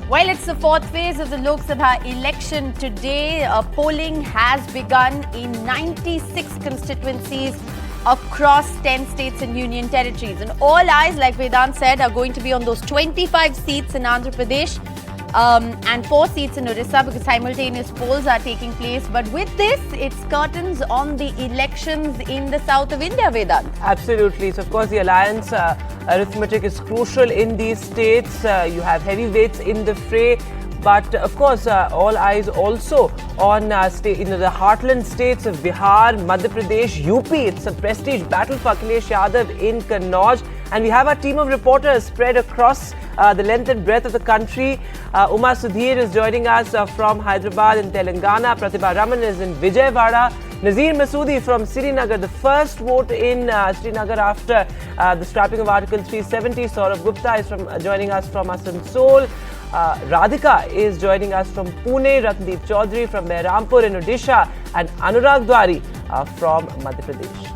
Well, it's the fourth phase of the Lok Sabha election today. Polling has begun in 96 constituencies across 10 states and union territories. And all eyes, like Vedant said, are going to be on those 25 seats in Andhra Pradesh and 4 seats in Odisha because simultaneous polls are taking place. But with this, it's curtains on the elections in the south of India, Vedant. Absolutely. So, of course, the alliance arithmetic is crucial in these states. You have heavyweights in the fray. But, of course, all eyes also on the heartland states of Bihar, Madhya Pradesh, UP. It's a prestige battle for Akhilesh Yadav in Kannauj. And we have our team of reporters spread across the length and breadth of the country. Uma Sudhir is joining us from Hyderabad in Telangana. Pratibha Raman is in Vijayawada. Nazir Masoodi from Srinagar, the first vote in Srinagar after the scrapping of Article 370. Saurabh Gupta is joining us from Asansol. Radhika is joining us from Pune. Ratndeep Chaudhary from Behrampur in Odisha. And Anurag Dwari from Madhya Pradesh.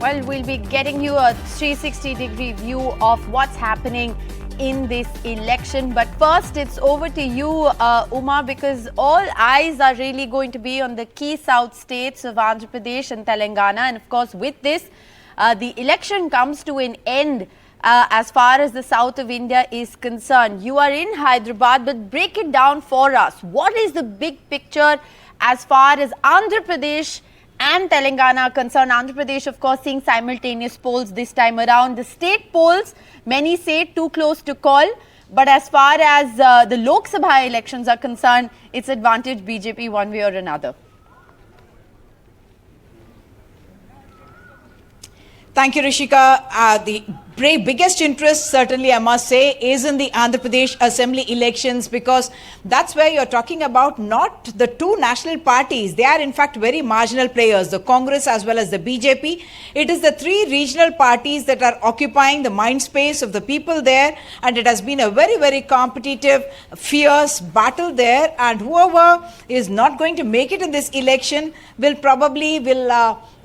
Well, we'll be getting you a 360-degree view of what's happening in this election. But first, it's over to you, Uma, because all eyes are really going to be on the key south states of Andhra Pradesh and Telangana. And of course, with this, the election comes to an end as far as the south of India is concerned. You are in Hyderabad, but break it down for us. What is the big picture as far as Andhra Pradesh and Telangana are concerned? Andhra Pradesh, of course, seeing simultaneous polls this time around. The state polls, many say too close to call. But as far as the Lok Sabha elections are concerned, it's advantage BJP one way or another. Thank you, Rishika. The biggest interest, certainly I must say, is in the Andhra Pradesh Assembly elections, because that's where you're talking about not the two national parties. They are in fact very marginal players, the Congress as well as the BJP. It is the three regional parties that are occupying the mind space of the people there, and it has been a very, very competitive, fierce battle there. And whoever is not going to make it in this election will probably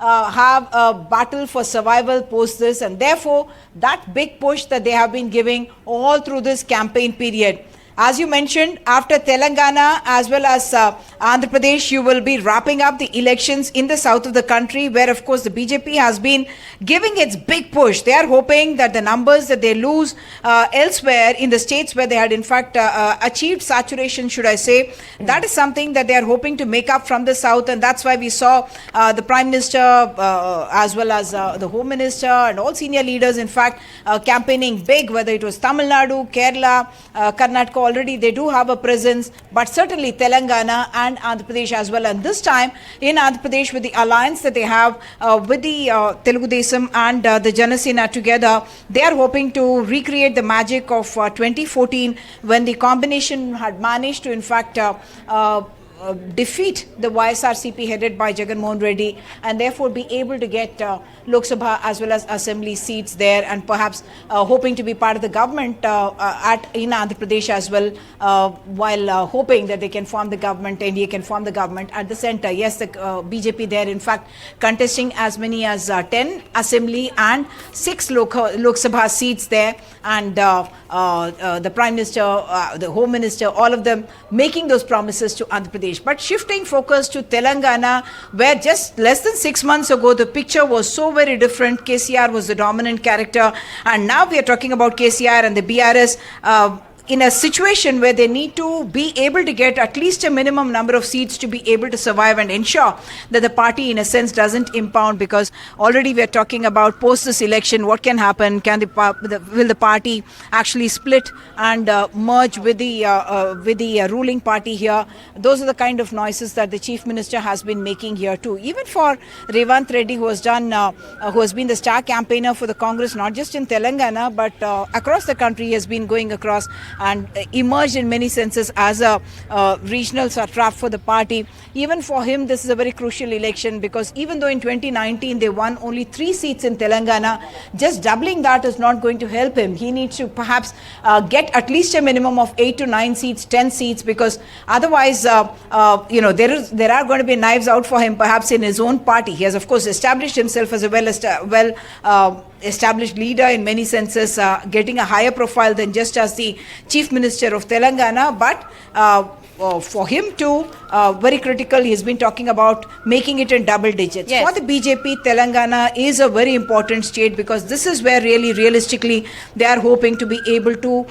have a battle for survival post this, and therefore that big push that they have been giving all through this campaign period. As you mentioned, after Telangana as well as Andhra Pradesh, you will be wrapping up the elections in the south of the country, where of course the BJP has been giving its big push. They are hoping that the numbers that they lose elsewhere in the states where they had in fact achieved saturation, should I say, that is something that they are hoping to make up from the south. And that's why we saw the Prime Minister as well as the Home Minister and all senior leaders in fact campaigning big, whether it was Tamil Nadu, Kerala, Karnataka. Already they do have a presence, but certainly Telangana and Andhra Pradesh as well. And this time in Andhra Pradesh, with the alliance that they have with the Telugu Desam and the Janasena together, they are hoping to recreate the magic of 2014, when the combination had managed to in fact defeat the YSRCP headed by Jagan Mohan Reddy, and therefore be able to get Lok Sabha as well as Assembly seats there, and perhaps hoping to be part of the government in Andhra Pradesh as well, while hoping that they can form the government, NDA can form the government at the centre. Yes, the BJP there in fact contesting as many as 10 Assembly and 6 Lok Sabha seats there, and the Prime Minister, the Home Minister, all of them making those promises to Andhra Pradesh. But shifting focus to Telangana, where just less than 6 months ago the picture was so very different. KCR was the dominant character, and now we are talking about KCR and the BRS in a situation where they need to be able to get at least a minimum number of seats to be able to survive and ensure that the party in a sense doesn't impound, because already we are talking about post this election, what can happen? Will the party actually split and merge with the ruling party here? Those are the kind of noises that the Chief Minister has been making here too. Even for Revant Reddy, who has been the star campaigner for the Congress, not just in Telangana but across the country, has been going across and emerged in many senses as a regional satrap for the party. Even for him, this is a very crucial election, because even though in 2019 they won only 3 seats in Telangana, just doubling that is not going to help him. He needs to perhaps get at least a minimum of 8 to 9 seats, 10 seats, because otherwise, there are going to be knives out for him perhaps in his own party. He has, of course, established himself as a established leader in many senses, getting a higher profile than just as the Chief Minister of Telangana, but for him to very critical, he's been talking about making it in double digits. Yes. For the BJP, Telangana is a very important state because this is where really realistically they are hoping to be able to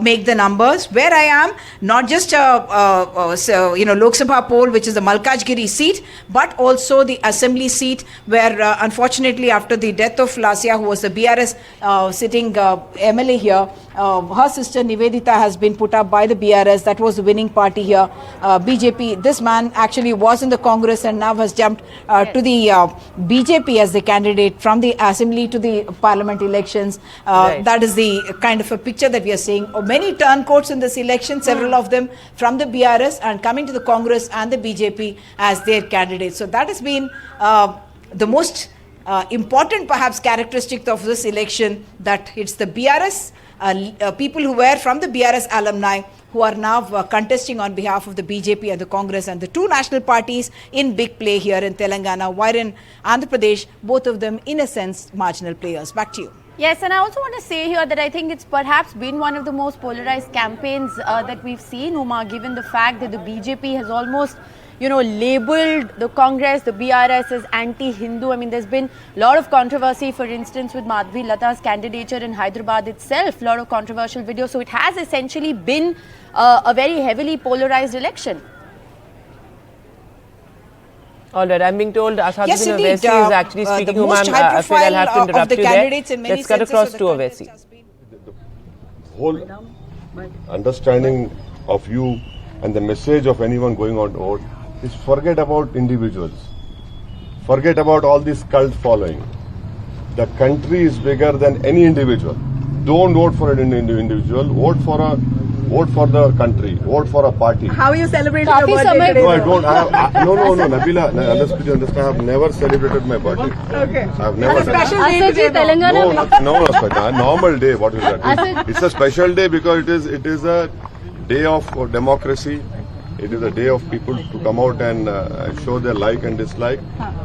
make the numbers. Where I am, not just Lok Sabha poll, which is the Malkajgiri seat, but also the assembly seat where unfortunately after the death of Lasya, who was the BRS sitting MLA here, her sister Nivedita has been put up by the BRS. That was the winning party here. BJP, this man actually was in the Congress and now has jumped to the BJP as the candidate from the assembly to the parliament elections. Right. That is the kind of a picture that we are seeing. Many turncoats in this election, several of them from the BRS and coming to the Congress and the BJP as their candidates. So that has been the most important perhaps characteristic of this election, that it's the BRS, people who were from the BRS alumni who are now contesting on behalf of the BJP and the Congress, and the two national parties in big play here in Telangana, while in Andhra Pradesh, both of them in a sense marginal players. Back to you. Yes, and I also want to say here that I think it's perhaps been one of the most polarized campaigns that we've seen, Uma, given the fact that the BJP has almost, labeled the Congress, the BRS as anti-Hindu. I mean, there's been a lot of controversy, for instance, with Madhvi Lata's candidature in Hyderabad itself, a lot of controversial videos. So it has essentially been a very heavily polarized election. All right, I'm being told Asaduddin Yes, indeed. Owaisi is actually speaking. The most high Afraid I'll have to profile interrupt of the you there. candidates in many Let's cut senses across of to the Owaisi. contest has been- The whole understanding of you and the message of anyone going on to vote is forget about individuals. Forget about all this cult following. The country is bigger than any individual. Don't vote for an individual. Vote for the country. Vote for a party. How are you celebrating your birthday today? No, I don't. No, Nabila. Understand. I have never celebrated my birthday. Okay. I have never done that. Special day today, No, a normal day. What is that? It's a special day because it is a day of democracy. It is a day of people to come out and show their like and dislike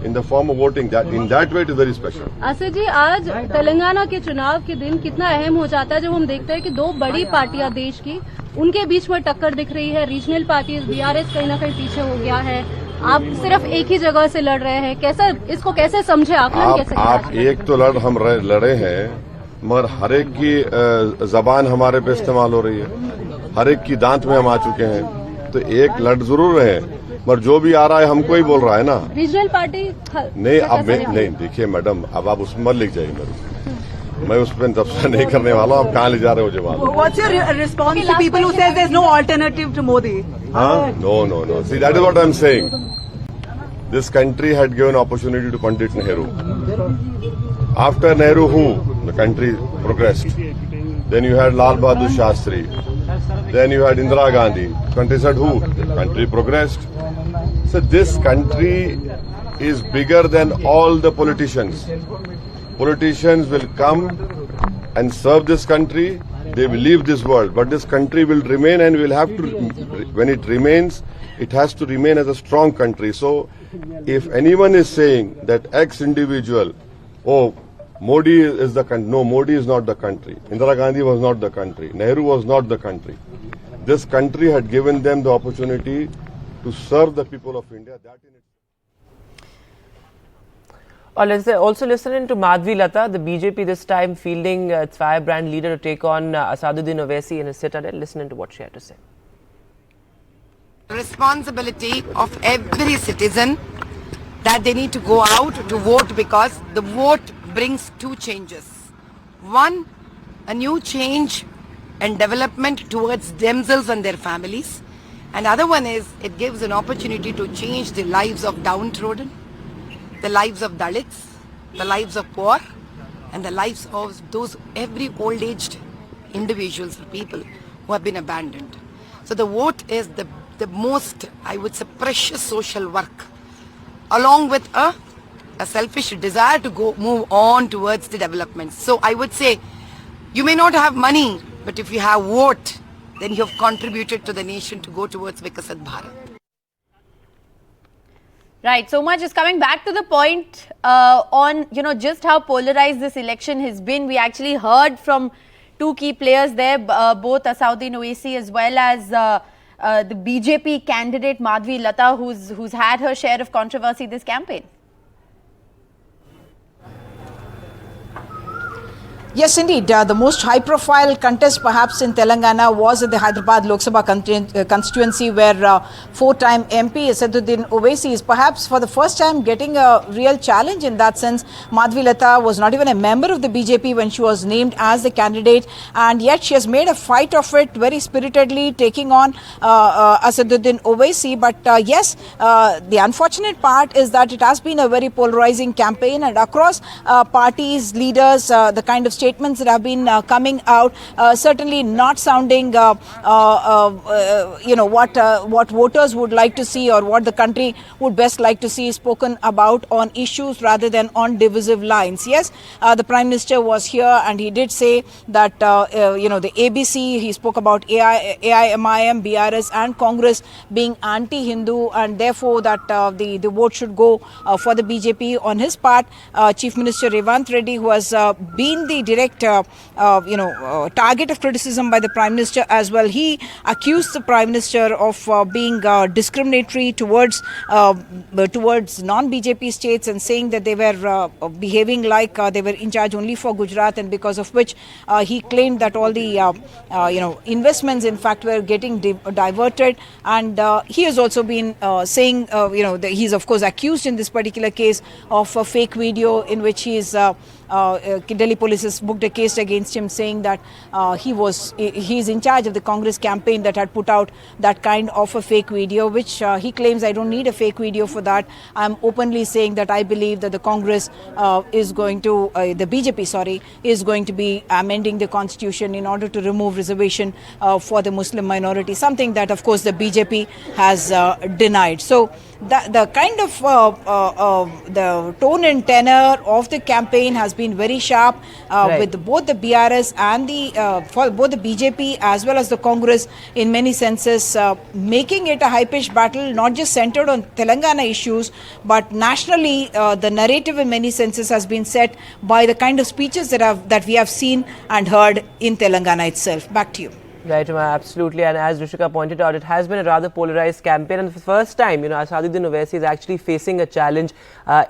in the form of voting. That in that way it is very special. Asif जी, आज तेलंगाना के चुनाव के दिन कितना अहम हो जाता है जब हम देखते हैं कि दो बड़ी पार्टियां देश की, उनके बीच में टक्कर दिख रही है. रीजनल पार्टीज, बीआरएस कहीं ना कहीं पीछे हो गया है. आप सिर्फ एक ही जगह से लड़ रहे हैं. कैसा इसको कैसे समझे, आकलन कैसे करें? आप एक तो हम लड़े हैं, मगर हर एक की जबान हमारे पे इस्तेमाल हो रही है. हर एक की दांत में हम आ चुके हैं. तो एक लड़ जरूर रहे हैं, मगर जो भी आ रहा है हमको ही बोल रहा है ना. रीजनल पार्टी नहीं, अब नहीं. देखिए मैडम, अब आप उसमें मत लिख जाइए मेरे. मैं उस पर तबसरा नहीं करने वाला हूँ. आप कहाँ ले जा रहे हो जवाब? What's your response to people who says there's no alternative to Modi? No. See, that is what I'm saying. This country had given opportunity to Pandit Nehru. After Nehru, the country progressed. Then you had Lal Bahadur Shastri. Then you had Indira Gandhi. Country said who? Country progressed. So this country is bigger than all the politicians. Politicians will come and serve this country. They will leave this world, but this country will remain, and will have to. When it remains, it has to remain as a strong country. So, if anyone is saying that X individual, Modi is the country. No, Modi is not the country. Indira Gandhi was not the country. Nehru was not the country. This country had given them the opportunity to serve the people of India. That in Let's also listen to Madhvi Lata, the BJP this time fielding its firebrand leader to take on Asaduddin Owaisi in his citadel. Listen to what she had to say. Responsibility of every citizen that they need to go out to vote, because the vote brings two changes. One, a new change and development towards themselves and their families. And other one is it gives an opportunity to change the lives of downtrodden, the lives of Dalits, the lives of poor, and the lives of those every old-aged individuals or people who have been abandoned. So the vote is the most, I would say, precious social work, along with a selfish desire to move on towards the development. So I would say, you may not have money, but if you have vote, then you have contributed to the nation to go towards Vikasat Bharat. Right. So much is coming back to the point on, just how polarized this election has been. We actually heard from two key players there, both Asauddin Owaisi as well as the BJP candidate Madhvi Lata, who's had her share of controversy this campaign. Yes, indeed. The most high-profile contest perhaps in Telangana was at the Hyderabad Lok Sabha constituency, where four-time MP Asauddin Owaisi is perhaps for the first time getting a real challenge in that sense. Madhvi Lata was not even a member of the BJP when she was named as the candidate, and yet she has made a fight of it very spiritedly, taking on Asauddin Owaisi. But yes, the unfortunate part is that it has been a very polarizing campaign, and across parties, leaders, the kind of statements that have been coming out, certainly not sounding, what voters would like to see or what the country would best like to see spoken about on issues rather than on divisive lines. Yes, the Prime Minister was here and he did say that, the ABC, he spoke about AIMIM, BRS and Congress being anti-Hindu, and therefore that the vote should go for the BJP. On his part, Chief Minister Revanth Reddy, who has been the direct target of criticism by the Prime Minister as well, he accused the Prime Minister of being discriminatory towards non-BJP states, and saying that they were behaving like they were in charge only for Gujarat, and because of which he claimed that all the investments in fact were getting diverted. And he has also been saying he's of course accused in this particular case of a fake video in which he is Delhi police has booked a case against him, saying that he's in charge of the Congress campaign that had put out that kind of a fake video, which he claims, I don't need a fake video for that. I'm openly saying that I believe that the Congress the BJP, is going to be amending the constitution in order to remove reservation for the Muslim minority, something that of course the BJP has denied. So the kind of the tone and tenor of the campaign has been very sharp, with both the BRS and for both the BJP as well as the Congress in many senses, making it a high-pitched battle, not just centered on Telangana issues, but nationally. The narrative in many senses has been set by the kind of speeches that we have seen and heard in Telangana itself. Back to you. Right, absolutely. And as Rishika pointed out, it has been a rather polarized campaign. And for the first time, Asauddin Owaisi is actually facing a challenge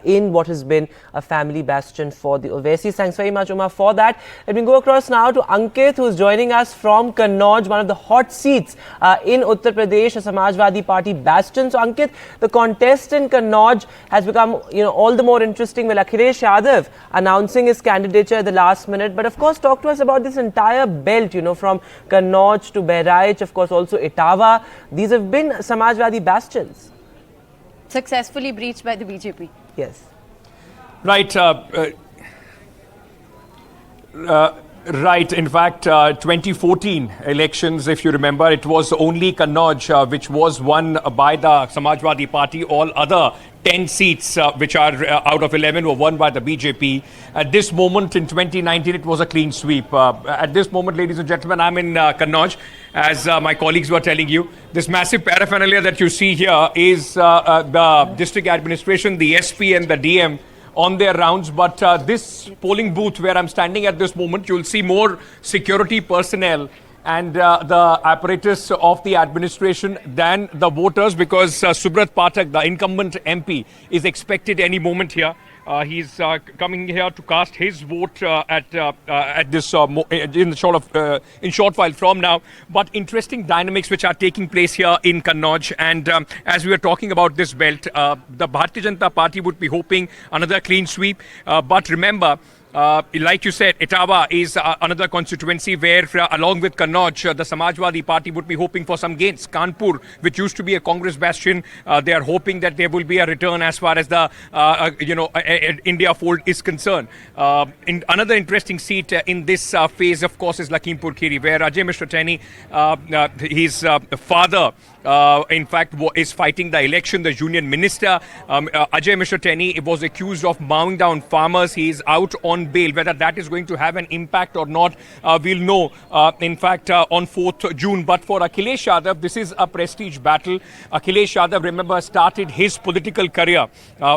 in what has been a family bastion for the Owaisis. Thanks very much, Uma, for that. Let me go across now to Ankit, who is joining us from Kannauj, one of the hot seats in Uttar Pradesh, a Samajwadi Party bastion. So, Ankit, the contest in Kannauj has become, all the more interesting with Akhilesh Yadav announcing his candidature at the last minute. But of course, talk to us about this entire belt, from Kannauj to Bahraich, of course also Etawah. These have been Samajwadi bastions. Successfully breached by the BJP. Yes. Right. Right. In fact, 2014 elections, if you remember, it was only Kannauj which was won by the Samajwadi Party. All other 10 seats, which are out of 11, were won by the BJP. At this moment in 2019, it was a clean sweep. At this moment, ladies and gentlemen, I'm in Kannauj, as my colleagues were telling you. This massive paraphernalia that you see here is the district administration, the SP and the DM on their rounds. But this polling booth where I'm standing at this moment, you'll see more security personnel and the apparatus of the administration than the voters, because Subrat Pathak, the incumbent MP, is expected any moment here. He's coming here to cast his vote at this in short while from now. But interesting dynamics which are taking place here in Kannauj, and as we are talking about this belt, the Bharatiya Janata Party would be hoping another clean sweep. But remember, like you said, Etawah is another constituency where, along with Kannauj, the Samajwadi Party would be hoping for some gains. Kanpur, which used to be a Congress bastion, they are hoping that there will be a return as far as the India fold is concerned. Another interesting seat in this phase, of course, is Lakhimpur Kheri, where Ajay Mishra Teni, his father, in fact, is fighting the election. The union minister, Ajay Mishra Teni, was accused of mowing down farmers. He is out on on bail. Whether that is going to have an impact or not, we'll know, in fact, on 4th June. But for Akhilesh Yadav, this is a prestige battle. Akhilesh Yadav, remember, started his political career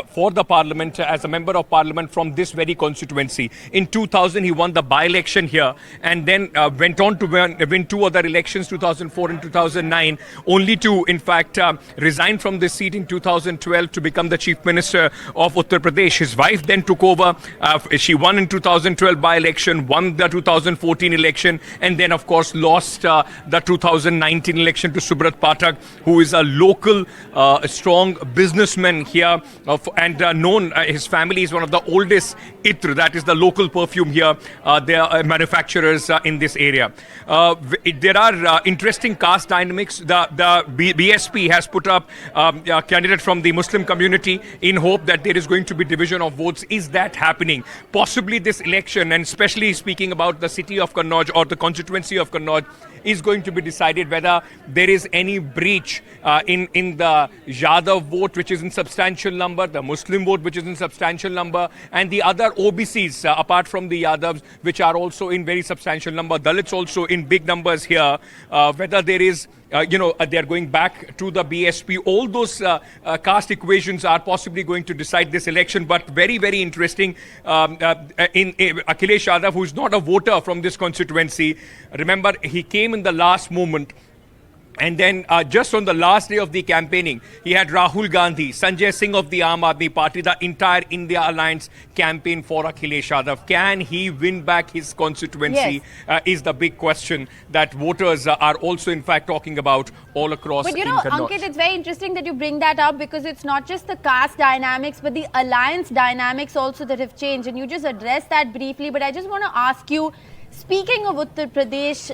for the parliament as a member of parliament from this very constituency. In 2000, he won the by-election here and then went on to win 2 other elections, 2004 and 2009, only to, in fact, resign from this seat in 2012 to become the Chief Minister of Uttar Pradesh. His wife then took over. She won in 2012 by-election, won the 2014 election, and then, of course, lost the 2019 election to Subrat Pathak, who is a local, strong businessman here and known. His family is one of the oldest Itr, that is the local perfume here. They are manufacturers in this area. There are interesting caste dynamics. The BSP has put up a candidate from the Muslim community in hope that there is going to be division of votes. Is that happening? Possibly this election, and especially speaking about the city of Kannauj or the constituency of Kannauj, is going to be decided whether there is any breach in the Yadav vote, which is in substantial number, the Muslim vote, which is in substantial number, and the other OBCs, apart from the Yadavs, which are also in very substantial number, Dalits also in big numbers here, whether there is they are going back to the BSP. All those caste equations are possibly going to decide this election. But very, very interesting, in Akhilesh Yadav, who is not a voter from this constituency. Remember, he came in the last moment. And then just on the last day of the campaigning, he had Rahul Gandhi, Sanjay Singh of the Aam Aadmi Party, the entire India Alliance campaign for Akhilesh Yadav. Can he win back his constituency? Yes. Is the big question that voters are also, in fact, talking about all across. But Ankit, it's very interesting that you bring that up, because it's not just the caste dynamics, but the alliance dynamics also that have changed. And you just addressed that briefly, but I just want to ask you, speaking of Uttar Pradesh,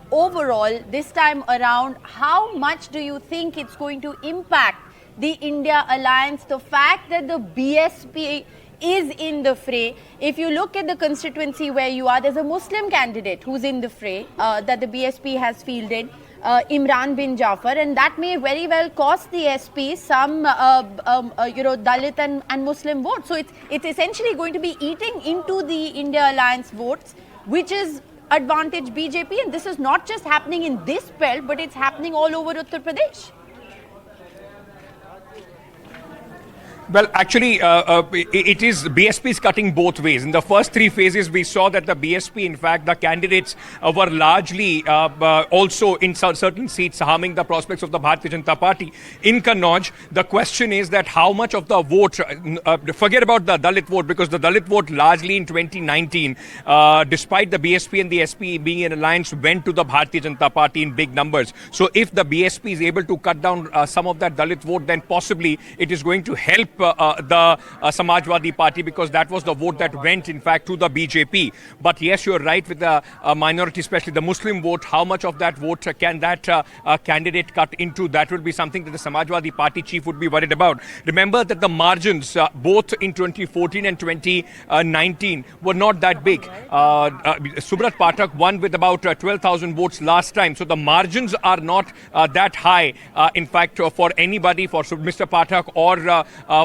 overall, this time around, how much do you think it's going to impact the India Alliance, the fact that the BSP is in the fray? If you look at the constituency where you are, there's a Muslim candidate who's in the fray that the BSP has fielded, Imran bin Jafar, and that may very well cost the SP some, Dalit and Muslim votes. So it's essentially going to be eating into the India Alliance votes, which is advantage BJP, and this is not just happening in this belt, but it's happening all over Uttar Pradesh. Well, actually, it is BSP is cutting both ways. In the first 3 phases, we saw that the BSP, in fact, the candidates were largely also in certain seats harming the prospects of the Bharatiya Janata Party. In Kannauj, the question is that how much of the vote, forget about the Dalit vote, because the Dalit vote largely in 2019, despite the BSP and the SP being in alliance, went to the Bharatiya Janata Party in big numbers. So if the BSP is able to cut down some of that Dalit vote, then possibly it is going to help the Samajwadi Party, because that was the vote that went, in fact, to the BJP. But yes, you're right with the minority, especially the Muslim vote. How much of that vote can that candidate cut into? That will be something that the Samajwadi Party chief would be worried about. Remember that the margins, both in 2014 and 2019, were not that big. Subrat Pathak won with about 12,000 votes last time. So the margins are not that high, in fact, for anybody, for Mr. Pathak or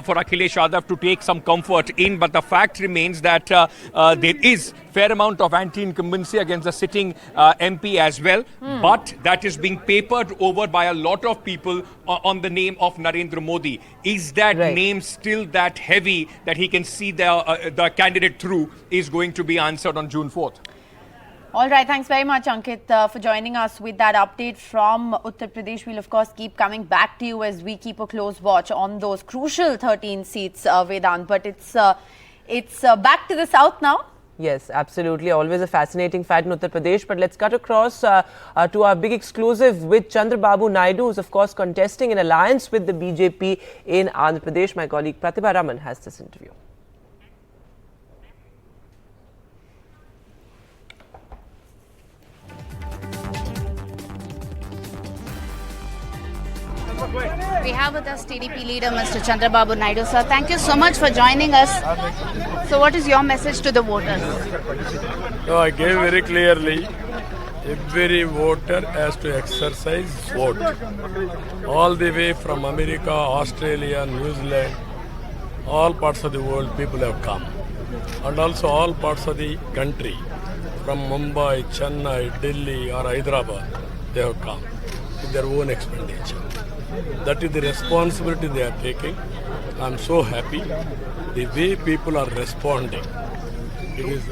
for Akhilesh Yadav to take some comfort in. But the fact remains that there is fair amount of anti-incumbency against the sitting MP as well. But that is being papered over by a lot of people on the name of Narendra Modi. Is that name still that heavy that he can see the candidate through, is going to be answered on June 4th. All right, thanks very much, Ankit, for joining us with that update from Uttar Pradesh. We'll, of course, keep coming back to you as we keep a close watch on those crucial 13 seats, Vedant. But it's back to the south now. Yes, absolutely. Always a fascinating fight in Uttar Pradesh. But let's cut across to our big exclusive with Chandrababu Naidu, who's, of course, contesting in alliance with the BJP in Andhra Pradesh. My colleague Pratibha Raman has this interview. We have with us TDP leader Mr. Chandrababu Naidu. Sir, thank you so much for joining us. So what is your message to the voters? No, I gave very clearly, every voter has to exercise vote. All the way from America, Australia, New Zealand, all parts of the world, people have come. and also all parts of the country, from Mumbai, Chennai, Delhi or Hyderabad, they have come with their own expenditure. That is the responsibility they are taking. I am so happy the way people are responding. It is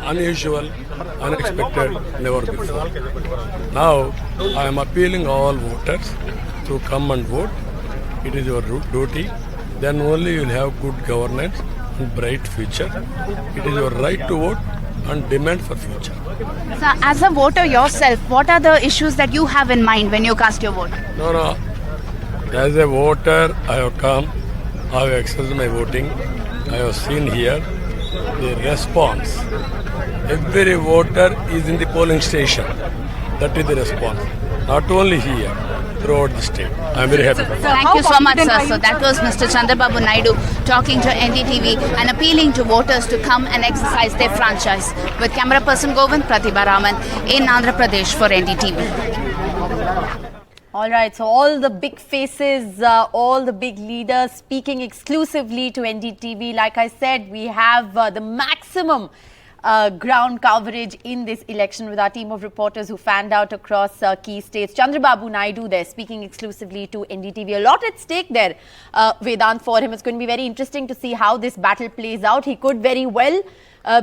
unusual, unexpected, never before. Now, I am appealing all voters to come and vote. It is your duty. Then only you will have good governance and bright future. It is your right to vote and demand for future. So, as a voter yourself, what are the issues that you have in mind when you cast your vote? No. As a voter, I have come. I have exercised my voting. I have seen here the response. Every voter is in the polling station. That is the response. Not only here, throughout the state. I am very happy. Thank you so much, sir. So that was Mr. Chandrababu Naidu talking to NDTV and appealing to voters to come and exercise their franchise. With camera person Govind, Pratibha Raman in Andhra Pradesh for NDTV. All right, so all the big faces, all the big leaders speaking exclusively to NDTV. Like I said, we have the maximum ground coverage in this election with our team of reporters who fanned out across key states. Chandrababu Naidu there speaking exclusively to NDTV. A lot at stake there, Vedant, for him. It's going to be very interesting to see how this battle plays out. He could very well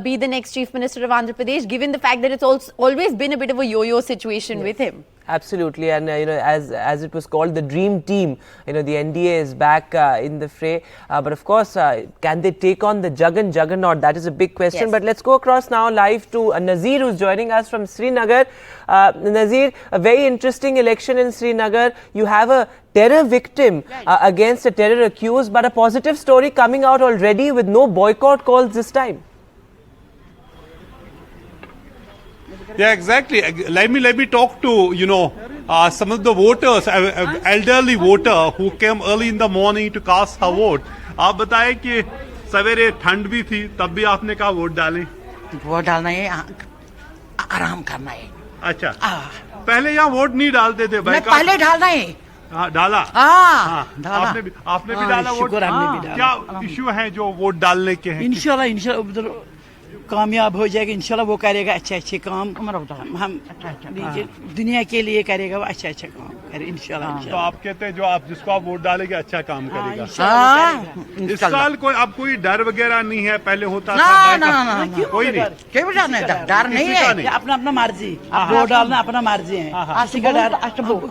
be the next Chief Minister of Andhra Pradesh, given the fact that it's always been a bit of a yo-yo situation with him. Absolutely, and as it was called, the dream team. The NDA is back in the fray. But of course, can they take on the juggernaut? That is a big question. Yes. But let's go across now live to Nazir, who's joining us from Srinagar. Nazir, a very interesting election in Srinagar. You have a terror victim against a terror accused, but a positive story coming out already with no boycott calls this time. Yeah, exactly. Let me talk to some of the voters, elderly voter who came early in the morning to cast her vote. आप बताएं कि सवेरे ठंड भी थी, तब भी आपने कहा वोट डालें? वोट डालना है, आराम करना है. अच्छा. पहले यहाँ वोट नहीं डालते थे भाई. पहले डालना है. डाला. डाला. आपने भी डाला वोट. क्या इश्यू है जो वोट डालने के हैं? इंशाल्लाह कामयाब हो जाएगा. इंशाल्लाह वो करेगा अच्छे काम. हम दुनिया के लिए करेगा वो अच्छा काम करे इंशाल्लाह. तो आप कहते हैं जो आप जिसको आप वोट डालेंगे अच्छा काम करेगा. इस साल कोई डर वगैरह नहीं है, पहले होता था. ना कोई नहीं. डर नहीं है. अपना मर्जी. वोट डालना अपना मर्जी है. किसी का डर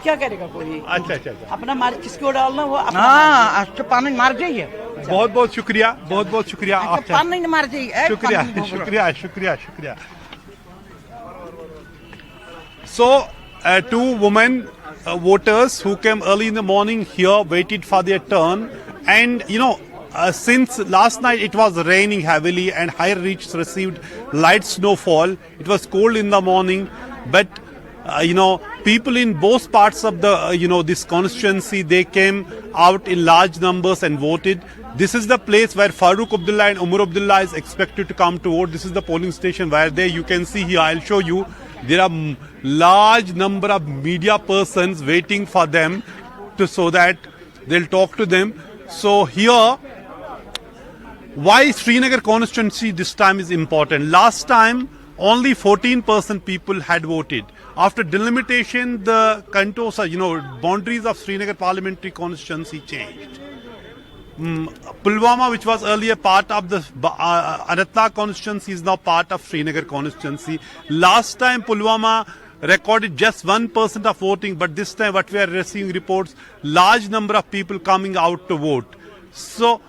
क्या करेगा कोई. अच्छा. अपना मर्जी किसको डालना वो पानी मर्जी है. बहुत शुक्रिया. बहुत शुक्रिया. पानी मर्जी है. शुक्रिया. So, two women voters who came early in the morning here, waited for their turn, and since last night it was raining heavily and higher reaches received light snowfall. It was cold in the morning, but people in both parts of the this constituency, they came out in large numbers and voted. This is the place where Farooq Abdullah and Umar Abdullah is expected to come to vote. This is the polling station where you can see here. I'll show you. There are large number of media persons waiting for them so that they'll talk to them. So here, why Srinagar constituency this time is important. Last time, only 14% people had voted. After delimitation, the contours, boundaries of Srinagar parliamentary constituency changed. Pulwama, which was earlier part of the Anantnag constituency, is now part of Srinagar constituency. Last time, Pulwama recorded just 1% of voting, but this time what we are receiving reports, large number of people coming out to vote. So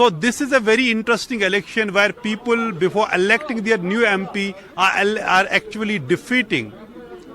this is a very interesting election where people, before electing their new MP, are actually defeating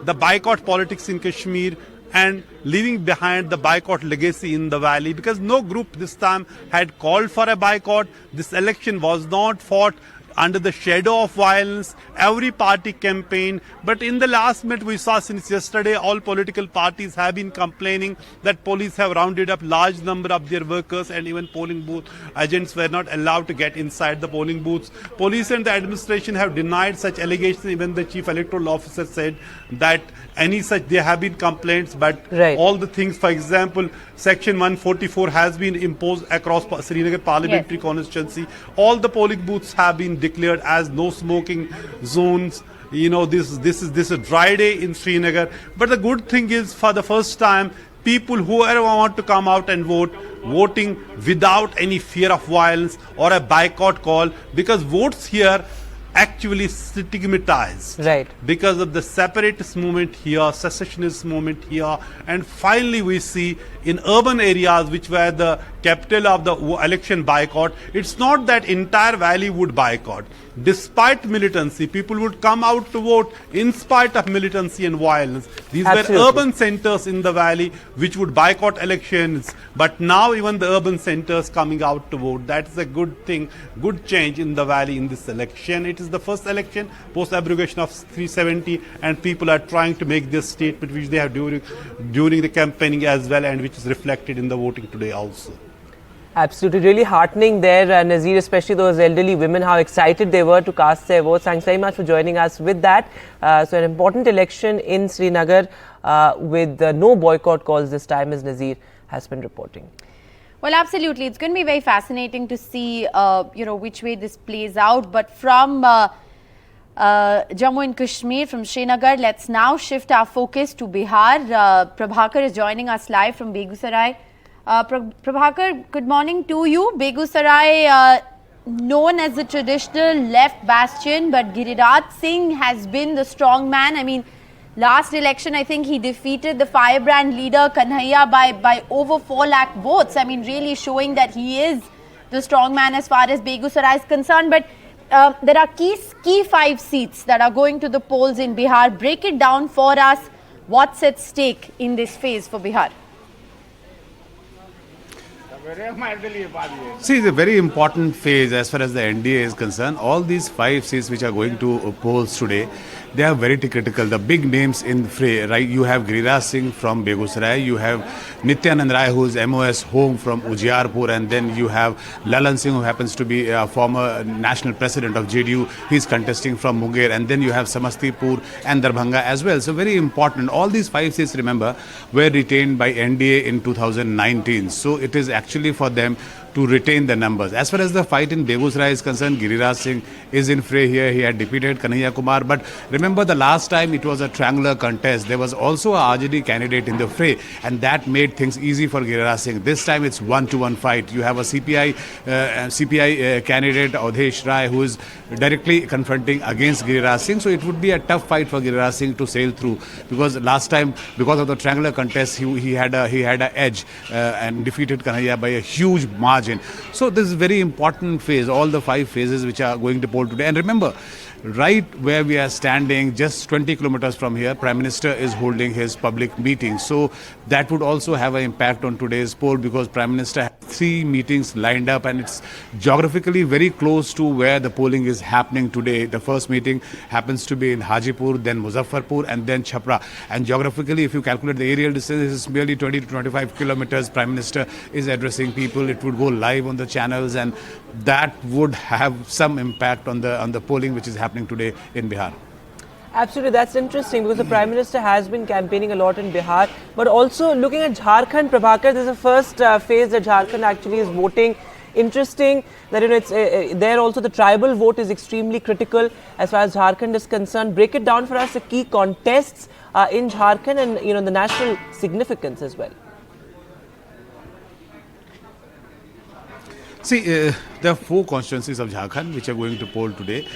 the boycott politics in Kashmir and leaving behind the boycott legacy in the valley, because no group this time had called for a boycott. This election was not fought under the shadow of violence. Every party campaigned, but in the last minute we saw since yesterday all political parties have been complaining that police have rounded up large number of their workers and even polling booth agents were not allowed to get inside the polling booths. Police and the administration have denied such allegations. Even the chief electoral officer said that there have been complaints, but all the things, for example, section 144 has been imposed across Srinagar parliamentary constituency. All the polling booths have been declared as no smoking zones. You know, this is a dry day in Srinagar. But the good thing is, for the first time, people who ever want to come out and voting without any fear of violence or a boycott call, because votes here actually stigmatized because of the separatist movement here, secessionist movement here, and finally we see in urban areas which were the capital of the election boycott, it's not that entire valley would boycott. Despite militancy, people would come out to vote in spite of militancy and violence. These were urban centers in the valley which would boycott elections, but now even the urban centers coming out to vote. That's a good thing, good change in the valley in this election. It is the first election post abrogation of 370, and people are trying to make this statement which they have during the campaigning as well, and which is reflected in the voting today also. Absolutely, really heartening there, Nazir, especially those elderly women, how excited they were to cast their votes. Thanks very much for joining us with that. So an important election in Srinagar with no boycott calls this time, as Nazir has been reporting. Well, absolutely. It's going to be very fascinating to see, which way this plays out. But from Jammu and Kashmir, from Srinagar, let's now shift our focus to Bihar. Prabhakar is joining us live from Begusarai. Prabhakar, good morning to you. Begusarai, known as the traditional left bastion, but Giriraj Singh has been the strong man. I mean, last election, I think he defeated the firebrand leader Kanhaiya by over 4 lakh votes. I mean, really showing that he is the strong man as far as Begusarai is concerned. But there are key 5 seats that are going to the polls in Bihar. Break it down for us. What's at stake in this phase for Bihar? See, it's a very important phase as far as the NDA is concerned. All these 5 seats which are going to polls today, they are very critical. The big names in the fray, right? You have Giriraj Singh from Begusarai, you have Nityanand Rai, who is MOS home from Ujiarpur, and then you have Lalan Singh, who happens to be a former national president of JDU. He's contesting from Munger, and then you have Samastipur and Darbhanga as well. So very important. All these 5 seats, remember, were retained by NDA in 2019. So it is actually for them to retain the numbers. As far as the fight in Begusarai is concerned, Giriraj Singh is in fray here. He had defeated Kanhaiya Kumar. But remember, the last time it was a triangular contest. There was also a RJD candidate in the fray, and that made things easy for Giriraj Singh. This time it's 1-to-1 fight. You have a CPI candidate, Odisha Rai, who is directly confronting against Giriraj Singh. So it would be a tough fight for Giriraj Singh to sail through, because last time, because of the triangular contest, he had an edge and defeated Kanhaiya by a huge margin. So this is a very important phase, all the 5 phases which are going to poll today. And remember, right where we are standing, just 20 kilometers from here, Prime Minister is holding his public meeting. So that would also have an impact on today's poll, because Prime Minister has 3 meetings lined up, and it's geographically very close to where the polling is happening today. The first meeting happens to be in Hajipur, then Muzaffarpur, and then Chhapra. And geographically, if you calculate the aerial distance, it's merely 20 to 25 kilometers. Prime Minister is addressing people. It would go live on the channels, and that would have some impact on the polling which is happening today in Bihar. Absolutely, that's interesting, because the Prime Minister has been campaigning a lot in Bihar, but also looking at Jharkhand, Prabhakar, this is the first phase that Jharkhand actually is voting. Interesting that it's there also the tribal vote is extremely critical as far as Jharkhand is concerned. Break it down for us, the key contests in Jharkhand and the national significance as well. See, there are 4 constituencies of Jharkhand which are going to poll today.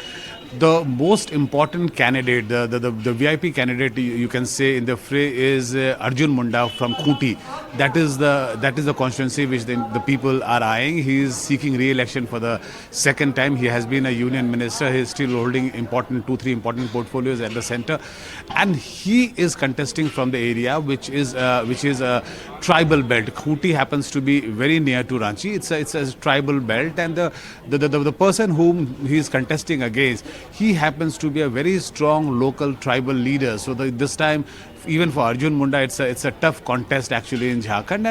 The most important candidate, the VIP candidate, you can say, in the fray is Arjun Munda from Khuti. That is the constituency which the people are eyeing. He is seeking re-election for the 2nd time. He has been a union minister. He is still holding 2-3 important portfolios at the center, and he is contesting from the area which is tribal belt. Khuti happens to be very near to Ranchi. It's a tribal belt, and the person whom he is contesting against, he happens to be a very strong local tribal leader. So this time, even for Arjun Munda, it's a tough contest actually in Jharkhand,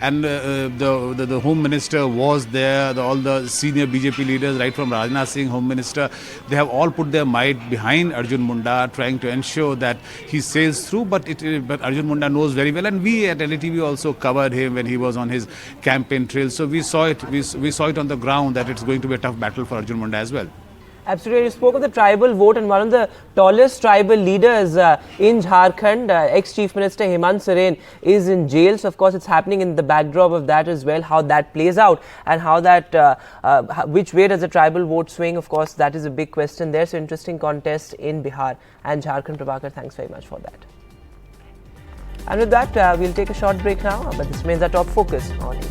and the Home Minister was there. All the senior BJP leaders, right from Rajnath Singh, Home Minister, they have all put their might behind Arjun Munda, trying to ensure that he sails through. But Arjun Munda knows very well, and we at NDTV also covered him when he was on his campaign trail. So we saw it. We saw it on the ground that it's going to be a tough battle for Arjun Munda as well. Absolutely. You spoke of the tribal vote, and one of the tallest tribal leaders in Jharkhand, ex-Chief Minister Hemant Soren, is in jail. So, of course, it's happening in the backdrop of that as well, how that plays out and how that, which way does the tribal vote swing? Of course, that is a big question there. So, interesting contest in Bihar and Jharkhand. Prabhakar, thanks very much for that. And with that, we'll take a short break now, but this remains our top focus on it.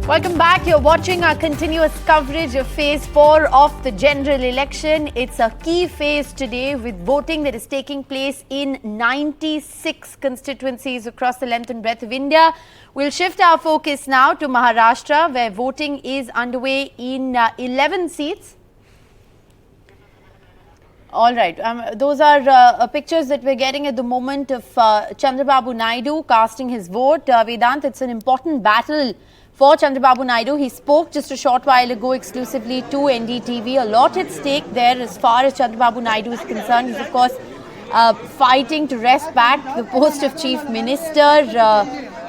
Welcome back. You're watching our continuous coverage of Phase 4 of the general election. It's a key phase today with voting that is taking place in 96 constituencies across the length and breadth of India. We'll shift our focus now to Maharashtra, where voting is underway in 11 seats. All right. Those are pictures that we're getting at the moment of Chandrababu Naidu casting his vote. Vedant, it's an important battle for Chandrababu Naidu. He spoke just a short while ago exclusively to NDTV. A lot at stake there as far as Chandrababu Naidu is concerned. He's, of course, fighting to wrest back the post of Chief Minister.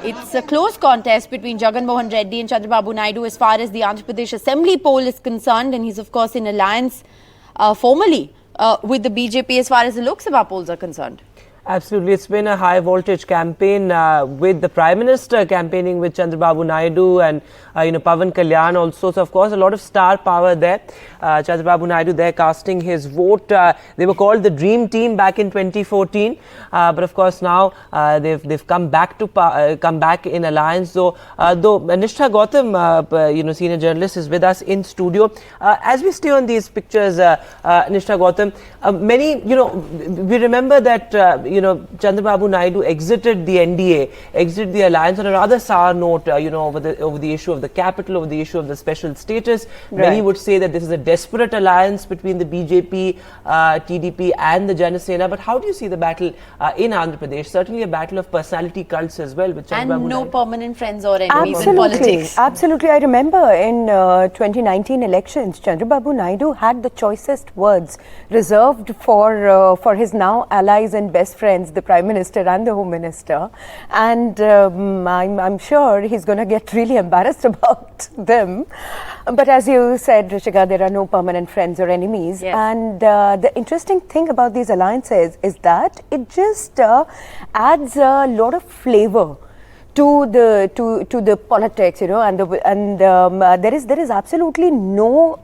It's a close contest between Jagan Mohan Reddy and Chandrababu Naidu as far as the Andhra Pradesh Assembly poll is concerned. And he's, of course, in alliance formally with the BJP as far as the Lok Sabha polls are concerned. Absolutely. It's been a high voltage campaign with the Prime Minister campaigning with Chandrababu Naidu and Pawan Kalyan also. So, of course, a lot of star power there. Chandrababu Naidu there casting his vote. They were called the Dream Team back in 2014. But, of course, now they've come back in alliance. So, though Nishtha Gautam, senior journalist, is with us in studio. As we stay on these pictures, Nishtha Gautam, we remember that Chandrababu Naidu exited the NDA, exited the alliance on a rather sour note, over the issue of the capital, over the issue of the special status. Right. Many would say that this is a desperate alliance between the BJP, TDP and the Jana Sena. But how do you see the battle in Andhra Pradesh? Certainly a battle of personality cults as well with Chandrababu And no Naidu. permanent friends or enemies in politics. Absolutely. I remember in 2019 elections, Chandrababu Naidu had the choicest words reserved for his now allies and best friends, the Prime Minister and the Home Minister, and I'm sure he's going to get really embarrassed about them. But as you said, Rishika, there are no permanent friends or enemies. Yes. And the interesting thing about these alliances is that it just adds a lot of flavor to the politics, and there is absolutely no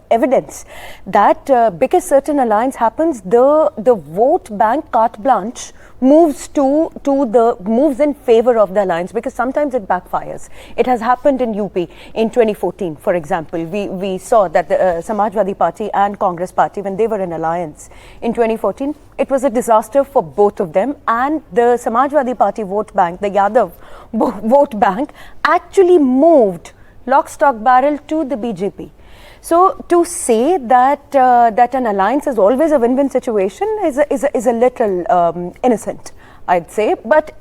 evidence that because certain alliance happens, the vote bank carte blanche moves moves in favor of the alliance, because sometimes it backfires. It has happened in UP in 2014, for example. We saw that the Samajwadi Party and Congress Party, when they were in alliance in 2014, it was a disaster for both of them, and the Samajwadi Party vote bank, the Yadav vote bank, actually moved lock, stock, barrel to the BJP. So to say that an alliance is always a win-win situation is a little innocent, I'd say, but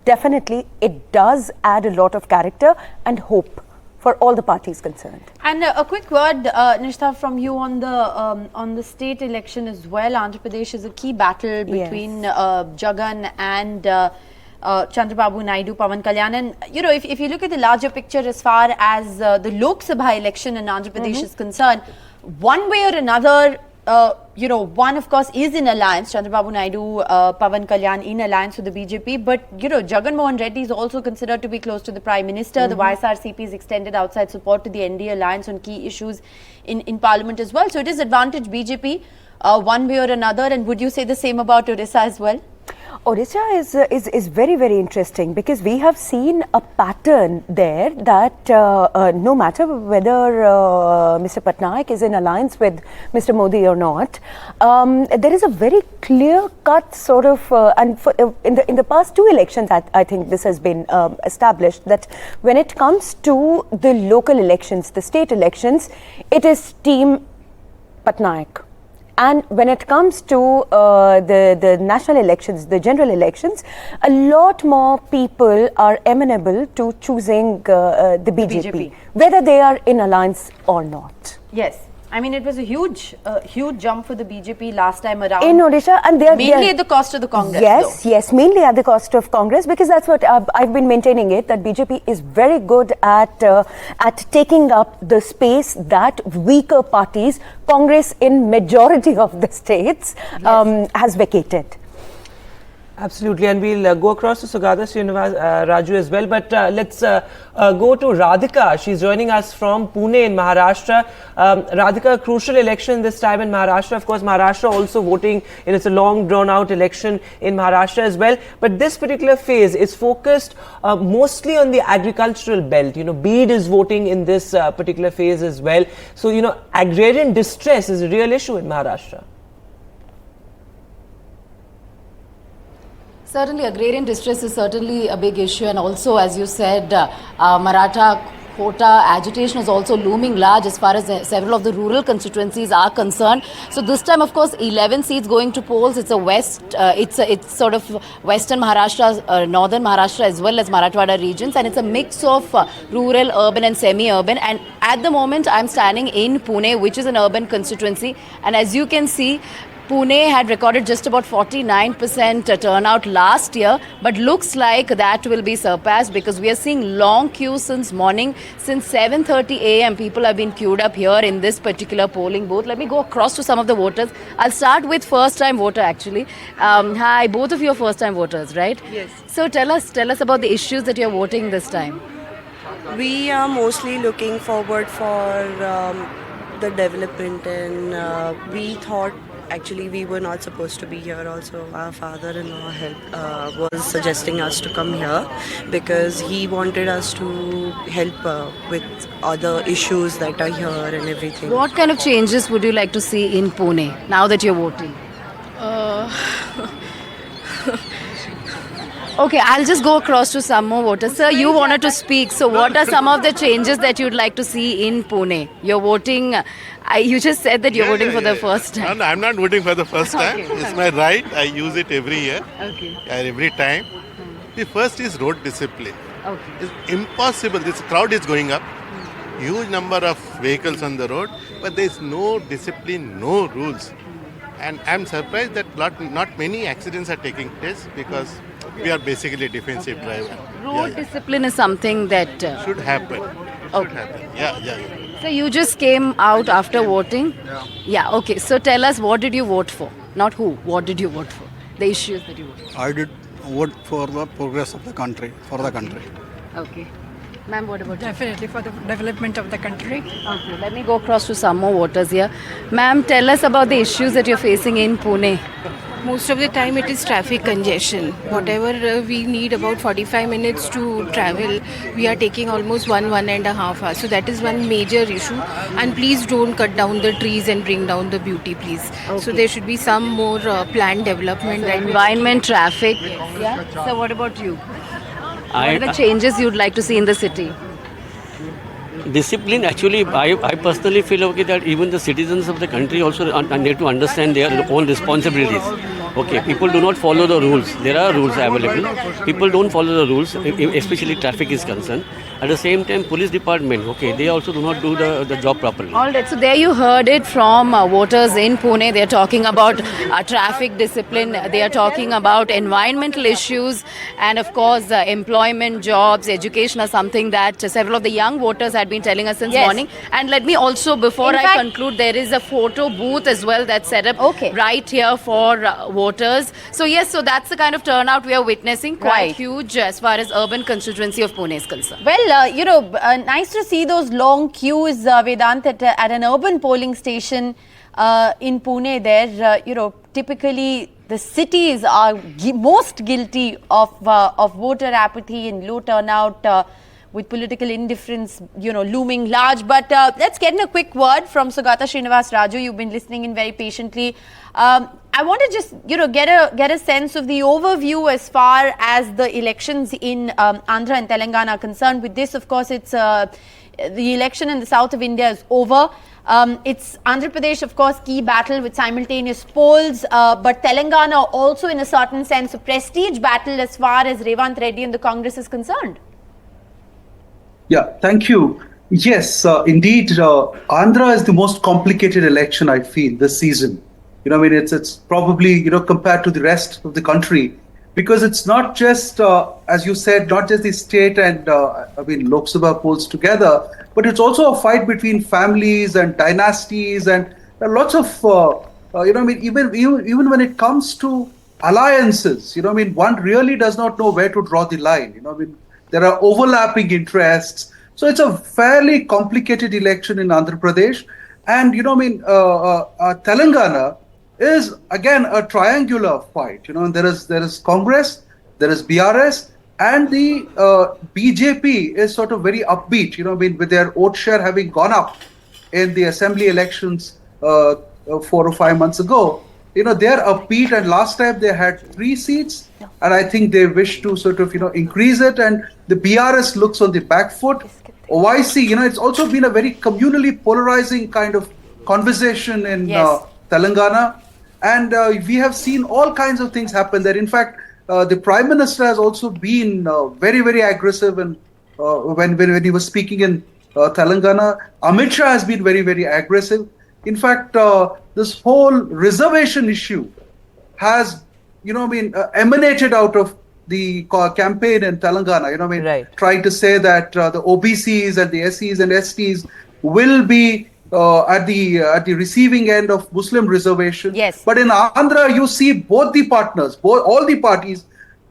definitely it does add a lot of character and hope for all the parties concerned. And a quick word, Nishtha, from you on the state election as well. Andhra Pradesh is a key battle between Jagan and Chandrababu Naidu, Pawan Kalyan. And, if you look at the larger picture as far as the Lok Sabha election in Andhra Pradesh is concerned, one way or another, one, of course, is in alliance. Chandrababu Naidu, Pawan Kalyan in alliance with the BJP. But, Jagan Mohan Reddy is also considered to be close to the Prime Minister. The YSRCP has extended outside support to the NDA alliance on key issues in Parliament as well. So it is advantage BJP one way or another. And would you say the same about Odisha as well? Odisha is very, very interesting because we have seen a pattern there that no matter whether Mr. Patnaik is in alliance with Mr. Modi or not, there is a very clear-cut sort of, in the past 2 elections, I think this has been established, that when it comes to the local elections, the state elections, it is Team Patnaik. And when it comes to the national elections, the general elections, a lot more people are amenable to choosing the BJP, whether they are in alliance or not. Yes. I mean, it was a huge jump for the BJP last time around. In Odisha, and they are mainly at the cost of the Congress. Yes, yes, mainly at the cost of Congress, because that's what I've been maintaining it, that BJP is very good at taking up the space that weaker parties, Congress in majority of the states, has vacated. Absolutely, and we'll go across to Sugata Raju as well. But let's go to Radhika. She's joining us from Pune in Maharashtra. Radhika, crucial election this time in Maharashtra. Of course, Maharashtra also voting, it's a long drawn-out election in Maharashtra as well. But this particular phase is focused mostly on the agricultural belt. Bid is voting in this particular phase as well. So, agrarian distress is a real issue in Maharashtra. Certainly, agrarian distress is certainly a big issue, and also, as you said, Maratha quota agitation is also looming large as far as several of the rural constituencies are concerned. So this time, of course, 11 seats going to polls. It's it's sort of western Maharashtra, northern Maharashtra, as well as Marathwada regions, and it's a mix of rural, urban, and semi-urban. And at the moment, I'm standing in Pune, which is an urban constituency, and as you can see, Pune had recorded just about 49% turnout last year, but looks like that will be surpassed because we are seeing long queues since morning. Since 7:30 a.m. people have been queued up here in this particular polling booth. Let me go across to some of the voters. I'll start with first-time voter actually. Hi, both of you are first-time voters, right? Yes. So tell us about the issues that you're voting this time. We are mostly looking forward for the development, and we thought actually we were not supposed to be here also. Our father-in-law was suggesting us to come here because he wanted us to help with other issues that are here and everything. What kind of changes would you like to see in Pune now that you're voting? Okay, I'll just go across to some more voters. Sir, you wanted to speak. So what are some of the changes that you'd like to see in Pune? You're voting, you just said that you're voting for the first time. No, I'm not voting for the first time. Okay. It's my right. I use it every year, Okay. every time. The first is road discipline. Okay. It's impossible. This crowd is going up. Huge number of vehicles on the road, but there's no discipline, no rules. And I'm surprised that not many accidents are taking place because we are basically defensive driver. Road discipline is something that should happen. Should happen. Yeah. So you just came out after voting? Yeah, okay. So tell us, what did you vote for? Not who, what did you vote for? The issues that you voted for. I did vote for the progress of the country, for the country. Okay. Ma'am, what about Definitely for the development of the country. Okay, let me go across to some more voters here. Ma'am, tell us about the issues that you're facing in Pune. Most of the time it is traffic congestion. Whatever we need about 45 minutes to travel, we are taking almost 1.5 hours. So that is one major issue. And please don't cut down the trees and bring down the beauty, please. Okay. So there should be some more planned development. So environment, traffic. Yeah. So what about you? What are the changes you'd like to see in the city? Discipline, actually, I personally feel okay that even the citizens of the country also need to understand their own responsibilities. Okay, people do not follow the rules. There are rules available. People don't follow the rules, especially traffic is concerned. At the same time, police department, okay, they also do not do the job properly. All right, so there you heard it from voters in Pune. They're talking about traffic discipline. They are talking about environmental issues. And of course, employment, jobs, education are something that several of the young voters had been telling us since morning. And let me also, before I conclude, there is a photo booth as well that's set up right here for voters. So yes, so that's the kind of turnout we are witnessing. Quite huge as far as urban constituency of Pune is concerned. Well, nice to see those long queues, Vedant, at an urban polling station in Pune there. Typically the cities are most guilty of voter apathy and low turnout, with political indifference, looming large. But let's get in a quick word from Sugata Srinivas Raju. You've been listening in very patiently. I want to just, get a sense of the overview as far as the elections in Andhra and Telangana are concerned. With this, of course, it's the election in the south of India is over. It's Andhra Pradesh, of course, key battle with simultaneous polls, but Telangana also, in a certain sense, a prestige battle as far as Revant Reddy and the Congress is concerned. Yeah, thank you. Yes, indeed, Andhra is the most complicated election, I feel, this season. It's probably, compared to the rest of the country, because it's not just, as you said, not just the state and, Lok Sabha polls together, but it's also a fight between families and dynasties and lots of, even when it comes to alliances, one really does not know where to draw the line. There are overlapping interests. So it's a fairly complicated election in Andhra Pradesh. And, Telangana is, again, a triangular fight. There is Congress, there is BRS, and the BJP is sort of very upbeat, with their vote share having gone up in the assembly elections 4 or 5 months ago. They're upbeat, and last time they had 3 seats, and I think they wish to sort of, increase it, and the BRS looks on the back foot. OIC, it's also been a very communally polarizing kind of conversation in Telangana, and we have seen all kinds of things happen there. In fact, the Prime Minister has also been very, very aggressive, and when he was speaking in Telangana, Amit Shah has been very, very aggressive. In fact, this whole reservation issue has, emanated out of the campaign in Telangana. Trying to say that the OBCs and the SCs and STs will be at the receiving end of Muslim reservation. Yes. But in Andhra, you see both the partners, all the parties,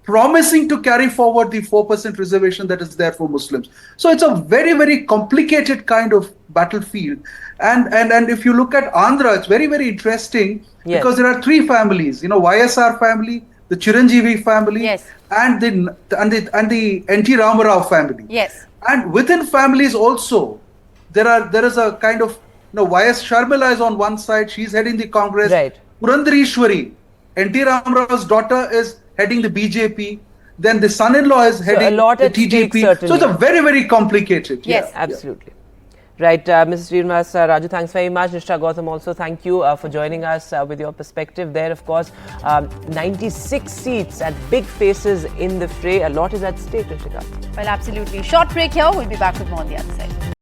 promising to carry forward the 4% reservation that is there for Muslims. So it's a very, very complicated kind of battlefield. And if you look at Andhra, it's very, very interesting because there are 3 families, YSR family, the Chiranjeevi family, and the NT Ramarao family. Yes. And within families also, there is a kind of, YS Sharmila is on one side, she's heading the Congress. Right. Purandareshwari, NT Ramarao's daughter, is heading the BJP. Then the son-in-law is heading the TJP. So it's a very, very complicated. Yes, absolutely. Right, Mrs. Srinivas Raju, thanks very much. Nishtha Gautam, also thank you for joining us with your perspective there. Of course, 96 seats and big faces in the fray. A lot is at stake, Rishika. Well, absolutely. Short break here. We'll be back with more on the other side.